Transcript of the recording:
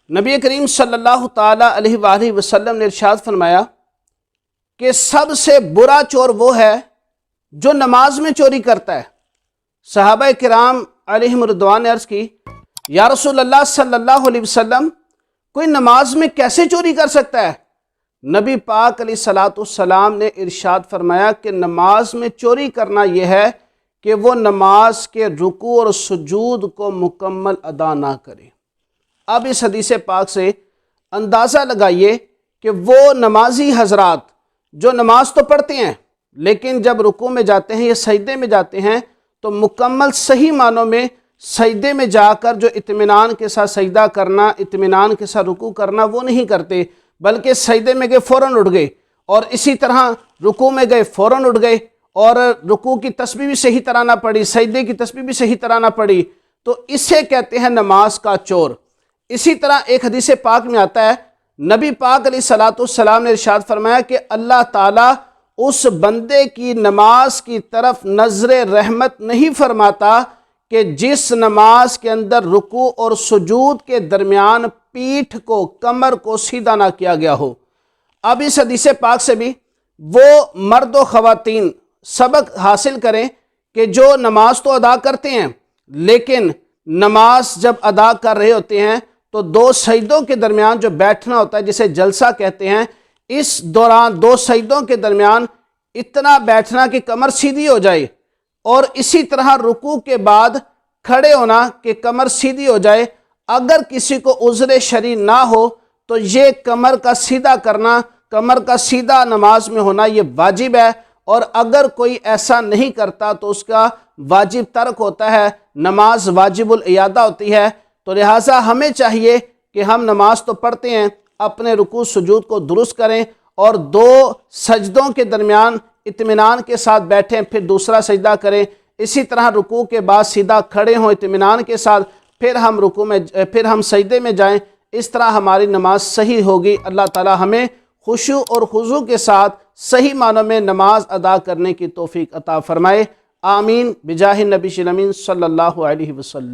نبی کریم صلی اللہ تعالیٰ علیہ وآلہ وسلم نے ارشاد فرمایا کہ سب سے برا چور وہ ہے جو نماز میں چوری کرتا ہے۔ صحابہ کرام علیہم رضوان نے عرض کی، یا رسول اللہ صلی اللہ علیہ وسلم، کوئی نماز میں کیسے چوری کر سکتا ہے؟ نبی پاک علیہ الصلوۃ والسلام نے ارشاد فرمایا کہ نماز میں چوری کرنا یہ ہے کہ وہ نماز کے رکوع اور سجود کو مکمل ادا نہ کرے۔ اب اس حدیث پاک سے اندازہ لگائیے کہ وہ نمازی حضرات جو نماز تو پڑھتے ہیں لیکن جب رکوع میں جاتے ہیں یا سجدے میں جاتے ہیں تو مکمل صحیح معنوں میں سجدے میں جا کر جو اطمینان کے ساتھ سجدہ کرنا، اطمینان کے ساتھ رکوع کرنا وہ نہیں کرتے، بلکہ سجدے میں گئے فوراً اٹھ گئے، اور اسی طرح رکوع میں گئے فوراً اٹھ گئے، اور رکوع کی تسبیح بھی صحیح طرح نہ پڑھی، سجدے کی تسبیح بھی صحیح طرح نہ پڑھی، تو اسے کہتے ہیں نماز کا چور۔ اسی طرح ایک حدیث پاک میں آتا ہے، نبی پاک علیہ الصلوۃ والسلام نے ارشاد فرمایا کہ اللہ تعالیٰ اس بندے کی نماز کی طرف نظر رحمت نہیں فرماتا کہ جس نماز کے اندر رکوع اور سجود کے درمیان پیٹھ کو، کمر کو سیدھا نہ کیا گیا ہو۔ اب اس حدیث پاک سے بھی وہ مرد و خواتین سبق حاصل کریں کہ جو نماز تو ادا کرتے ہیں لیکن نماز جب ادا کر رہے ہوتے ہیں تو دو سجدوں کے درمیان جو بیٹھنا ہوتا ہے جسے جلسہ کہتے ہیں، اس دوران دو سجدوں کے درمیان اتنا بیٹھنا کہ کمر سیدھی ہو جائے، اور اسی طرح رکوع کے بعد کھڑے ہونا کہ کمر سیدھی ہو جائے۔ اگر کسی کو عذر شرعی نہ ہو تو یہ کمر کا سیدھا کرنا، کمر کا سیدھا نماز میں ہونا یہ واجب ہے، اور اگر کوئی ایسا نہیں کرتا تو اس کا واجب ترک ہوتا ہے، نماز واجب الاعادہ ہوتی ہے۔ تو لہٰذا ہمیں چاہیے کہ ہم نماز تو پڑھتے ہیں، اپنے رکوع سجود کو درست کریں اور دو سجدوں کے درمیان اطمینان کے ساتھ بیٹھیں، پھر دوسرا سجدہ کریں، اسی طرح رکوع کے بعد سیدھا کھڑے ہوں اطمینان کے ساتھ، پھر ہم سجدے میں جائیں۔ اس طرح ہماری نماز صحیح ہوگی۔ اللہ تعالی ہمیں خشوع اور خضوع کے ساتھ صحیح معنوں میں نماز ادا کرنے کی توفیق عطا فرمائے۔ آمین بجاہ نبی الامین صلی اللہ علیہ وسلم۔